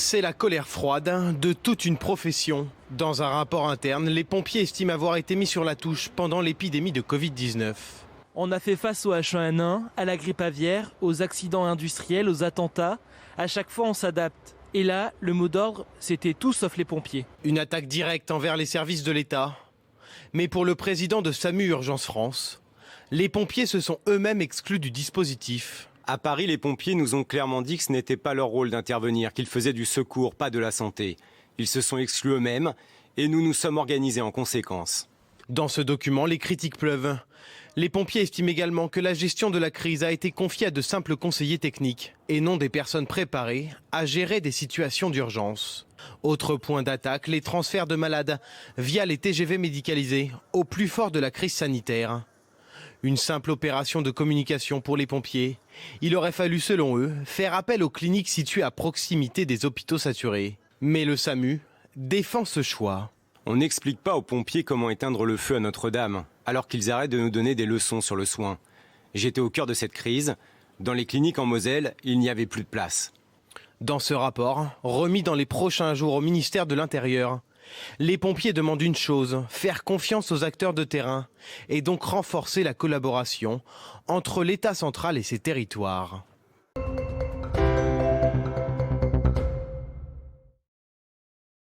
C'est la colère froide de toute une profession. Dans un rapport interne, les pompiers estiment avoir été mis sur la touche pendant l'épidémie de Covid-19. On a fait face au H1N1, à la grippe aviaire, aux accidents industriels, aux attentats. À chaque fois, on s'adapte. Et là, le mot d'ordre, c'était tout sauf les pompiers. Une attaque directe envers les services de l'État. Mais pour le président de SAMU Urgence France, les pompiers se sont eux-mêmes exclus du dispositif. À Paris, les pompiers nous ont clairement dit que ce n'était pas leur rôle d'intervenir, qu'ils faisaient du secours, pas de la santé. Ils se sont exclus eux-mêmes et nous nous sommes organisés en conséquence. Dans ce document, les critiques pleuvent. Les pompiers estiment également que la gestion de la crise a été confiée à de simples conseillers techniques et non des personnes préparées à gérer des situations d'urgence. Autre point d'attaque, les transferts de malades via les TGV médicalisés au plus fort de la crise sanitaire. Une simple opération de communication pour les pompiers. Il aurait fallu, selon eux, faire appel aux cliniques situées à proximité des hôpitaux saturés. Mais le SAMU défend ce choix. On n'explique pas aux pompiers comment éteindre le feu à Notre-Dame, alors qu'ils arrêtent de nous donner des leçons sur le soin. J'étais au cœur de cette crise. Dans les cliniques en Moselle, il n'y avait plus de place. Dans ce rapport, remis dans les prochains jours au ministère de l'Intérieur, les pompiers demandent une chose, faire confiance aux acteurs de terrain et donc renforcer la collaboration entre l'État central et ses territoires.